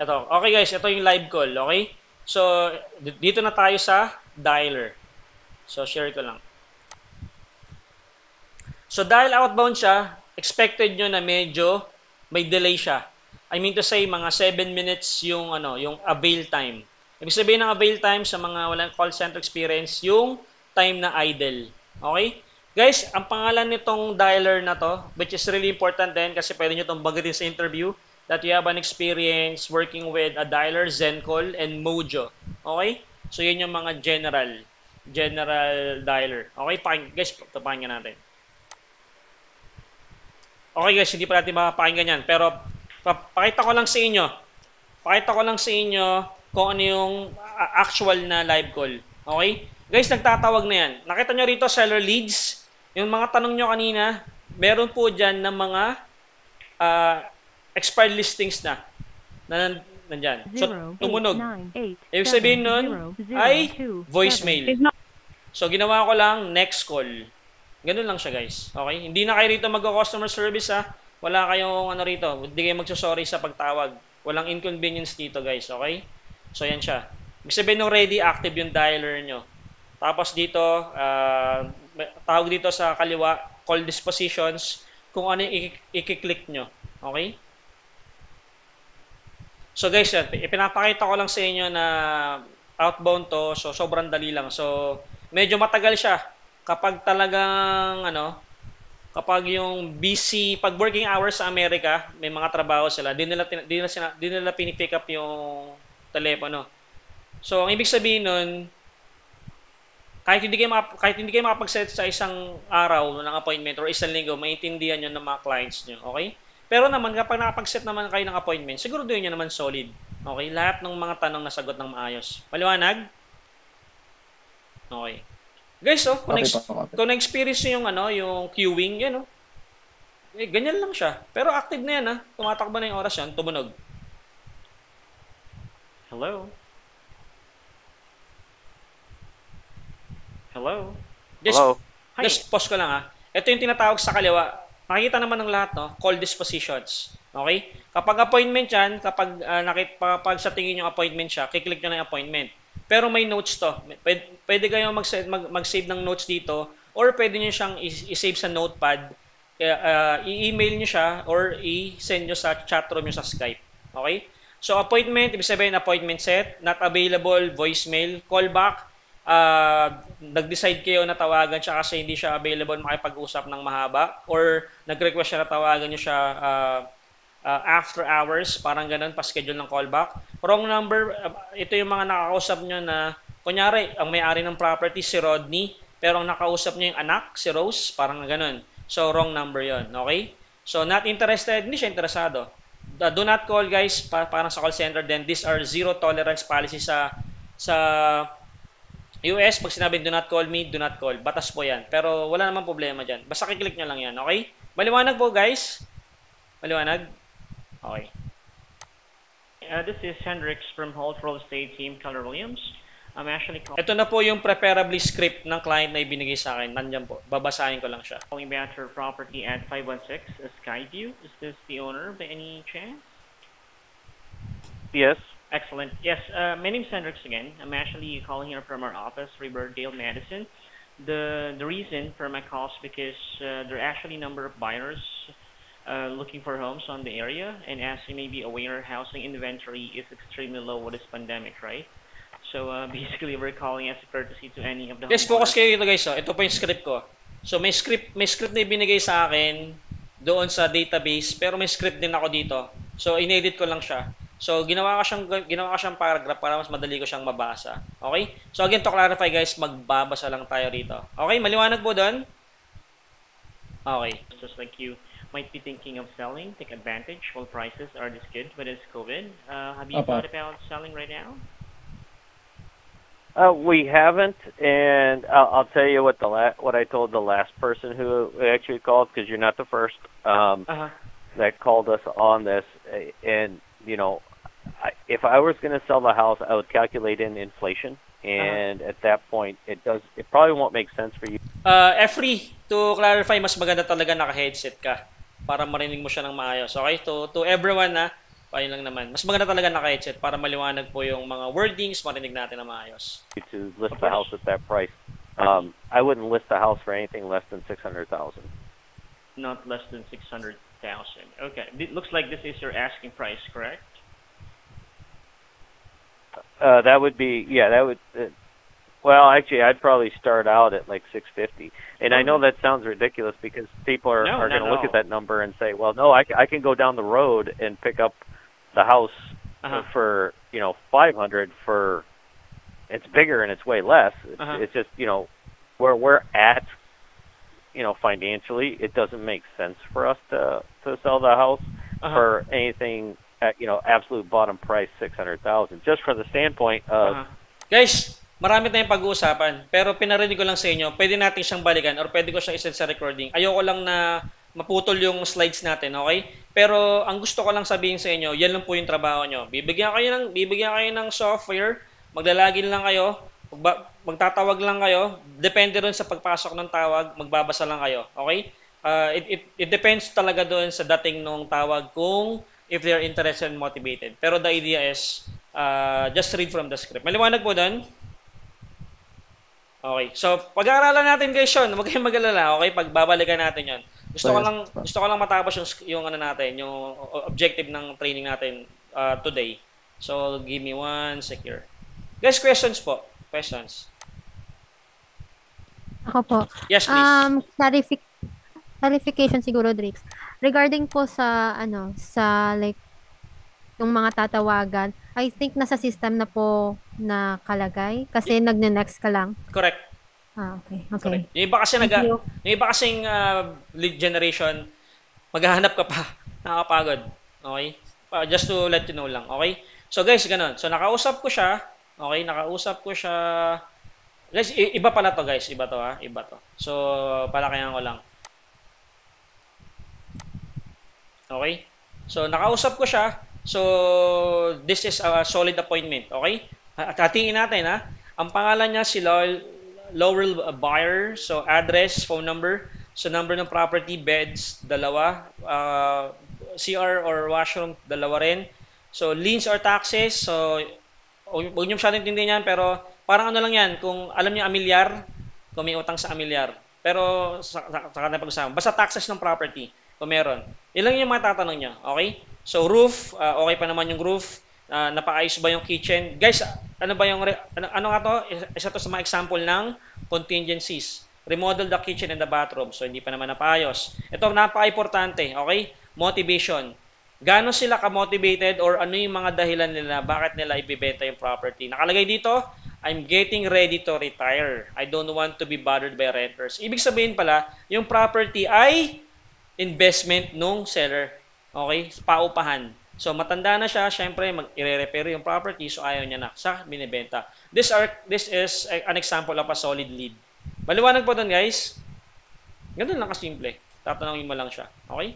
Ito. Okay guys, ito yung live call, okay? So, dito na tayo sa dialer. So, share ko lang. So, dahil outbound siya, expected nyo na medyo may delay siya. I mean to say, mga 7 minutes yung, yung avail time. Ibig sabihin ng avail time sa mga walang call center experience, yung time na idle. Okay? Guys, ang pangalan nitong dialer na to, which is really important din kasi pwede nyo itong bagitin sa interview, that you have an experience working with a dialer, Zencall, and Mojo. Okay? So, yun yung mga general dialer. Okay, guys, pakinggan natin. Okay guys, hindi pa natin makapakinggan yan. Pero pakita ko lang sa inyo. Pakita ko lang sa inyo kung ano yung actual na live call. Okay? Guys, nagtatawag na yan. Nakita nyo rito, seller leads. Yung mga tanong nyo kanina, meron po dyan ng mga uh, expired listings na nandyan. So, tumunog. Ibig sabihin nun ay voicemail. So, ginawa ko lang next call. Ganun lang siya, guys. Okay? Hindi na kayo rito mag-customer service, ha? Wala kayong ano rito. Hindi kayo magsusorry sa pagtawag. Walang inconvenience dito, guys. Okay? So, yan siya. Ibig sabihin nung ready, active yung dialer nyo. Tapos dito, tawag dito sa kaliwa, call dispositions, kung ano yung i-click nyo. Okay? So, guys, yan. Ipinapakita ko lang sa inyo na outbound to. So, sobrang dali lang. So, medyo matagal siya kapag talagang kapag yung busy, pag working hours sa Amerika, may mga trabaho sila, di nila pinipick up yung telepono. So, ang ibig sabihin nun, kahit hindi kayo makapag-set sa isang araw ng appointment or isang linggo, maintindihan nyo ng mga clients nyo, okay? Pero naman, kapag nakapag-set naman kayo ng appointment, siguro doon nyo naman solid. Okay? Lahat ng mga tanong nasagot ng maayos. Maliwanag? Okay. Guys, Okay pa, okay. kung na-experience nyo yung, yung queuing, yan, ganyan lang siya. Pero active na yan, tumatakbo na yung oras yan, tumunog. Hello? Hello? Just, Hello. Hi. just pause ko lang Ito yung tinatawag sa kaliwa. Makikita naman ng lahat, no? Call dispositions. Okay? Kapag appointment yan, kapag sa tingin yung appointment siya, kiklik nyo na yung appointment. Pero may notes to. Pwede kayo mag-save ng notes dito or pwede nyo siyang i-save sa notepad. I-email nyo siya or i-send nyo sa chat room nyo sa Skype. Okay? So, appointment, ibig sabihin appointment set, not available, voicemail, callback, nag-decide kayo na tawagan siya kasi hindi siya available makipag-usap ng mahaba or nag-request siya na tawagan niyo siya after hours, parang ganun, pa-schedule ng callback. Wrong number, ito yung mga nakakausap nyo na, kunyari, ang may-ari ng property si Rodney, pero ang nakausap niyo yung anak, si Rose, parang ganun. So, wrong number yon, okay? So, not interested, hindi siya interesado. Do not call, guys, parang sa call center, then these are zero tolerance policy sa US, pag sinabi do not call me, do not call. Batas po yan. Pero wala namang problema dyan. Basta kiklik nyo lang yan, okay? Maliwanag po, guys? Maliwanag? Okay. This is Hendrix from Holt Real Estate Team, Keller Williams. I'm actually Ito na po yung preferably script ng client na ibinigay sa akin. Nandyan po. Babasahin ko lang siya. calling about your property at 516 Skyview. Is this the owner by any chance? Yes. Excellent. Yes, my name is Hendrix again. I'm actually calling here from our office, Riverdale, Madison. The reason for my call is because there are actually a number of buyers looking for homes on the area, and as you may be aware, housing inventory is extremely low with this pandemic, right? So basically, we're calling as a courtesy to any of the Guys, focus homeowners. kayo dito, guys. Ito po yung script ko. So, may script na ibinigay sa akin doon sa database, pero may script din ako dito. So, inedit ko lang siya. So, ginawa ko siyang paragraph para mas madali ko siyang mabasa. Okay? So, again, to clarify, guys, magbabasa lang tayo rito. Okay? Maliwanag po doon? Okay. Just like you might be thinking of selling, take advantage while prices are this good with this COVID. Have you Apa. thought about selling right now? We haven't, and I'll tell you what I told the last person who actually called, because you're not the first Uh-huh. that called us on this. And if I was going to sell the house, I would calculate in inflation, and at that point, it probably won't make sense for you. Free, to clarify, mas maganda talaga naka-headset ka para marinig mo siya ng maayos. Okay? To everyone Ayun lang naman. Mas maganda talaga naka-headset para maliwanag po yung mga wordings, marinig natin na maayos. To list Of the course. house at that price. I wouldn't list the house for anything less than 600,000. Not less than 600,000. Okay. It looks like this is your asking price, correct? That would be, yeah, that would. Well, actually, I'd probably start out at like 650. And I know that sounds ridiculous because people are, No, are not going to at look at all. that number and say, well, no, I can go down the road and pick up the house Uh-huh. for 500 for. It's bigger and it's way less. Uh-huh. It's just where we're at, financially, it doesn't make sense for us to sell the house Uh-huh. for anything at absolute bottom price 600,000. Just from the standpoint of Uh-huh. Guys, marami tayong pag-uusapan, pero pinarinig ko lang sa inyo, pwede natin siyang balikan or pwede ko siyang isend sa recording. Ayoko lang na maputol yung slides natin, okay? Pero ang gusto ko lang sabihin sa inyo, yan lang po yung trabaho nyo. Bibigyan kayo ng software, maglalagin lang kayo, magtatawag lang kayo, depende rin sa pagpasok ng tawag, magbabasa lang kayo, okay? It depends talaga doon sa dating ng tawag kung if they're interested and motivated. Pero the idea is, just read from the script. Maliwanag po doon? Okay. So, pag-aaralan natin guys yun. Huwag kayong mag-alala, okay? Pagbabalikan natin yon. Gusto ko lang matapos yung ano natin, yung objective ng training natin today. So, give me 1 sec here. Guys, questions po. Questions. Ako po. Yes, please. Clarification siguro, Drix. Regarding po sa like yung mga tatawagan, I think nasa system na po nakalagay kasi nagne-next ka lang. Correct. Okay. Correct. Yung iba kasi Thank you. yung iba kasing lead generation, maghahanap ka pa. Nakakapagod. Okay? Just to let you know lang. Okay? So guys, ganun. So nakausap ko siya. Okay? Guys, iba pala to guys. Iba to ha. Iba to. So, palakayan ko lang. Okay? So, nakausap ko siya. So, this is a solid appointment. Okay? At hatiin natin ha. Ang pangalan niya si Laurel Buyer. So, address, phone number. So, number ng property, beds, dalawa. CR or washroom, dalawa rin. So, liens or taxes. So, huwag niyo masyadong intindihin yan, pero parang ano lang yan, kung alam niyo amilyar, kung may utang sa amilyar. Pero, sa kanila pag-usama. Basta taxes ng property, kung meron. Ilan yung mga tatanong niya, okay? So, roof, okay pa naman yung roof. Napaayos ba yung kitchen? Guys, ano ba yung, ano nga to? Isa to sa mga example ng contingencies. Remodel the kitchen and the bathroom. So, hindi pa naman napaayos. Ito, napaka-importante, okay? Motivation. Gaano sila ka-motivated or ano yung mga dahilan nila bakit nila ibibenta yung property. Nakalagay dito, I'm getting ready to retire. I don't want to be bothered by renters. Ibig sabihin pala, yung property ay investment nung seller. Okay? Paupahan. So, matanda na siya, syempre, i-repair yung property, so ayaw niya na sa binibenta. This is an example of a solid lead. Maliwanag po doon, guys. Ganun lang kasimple. Tatanungin mo lang siya. Okay?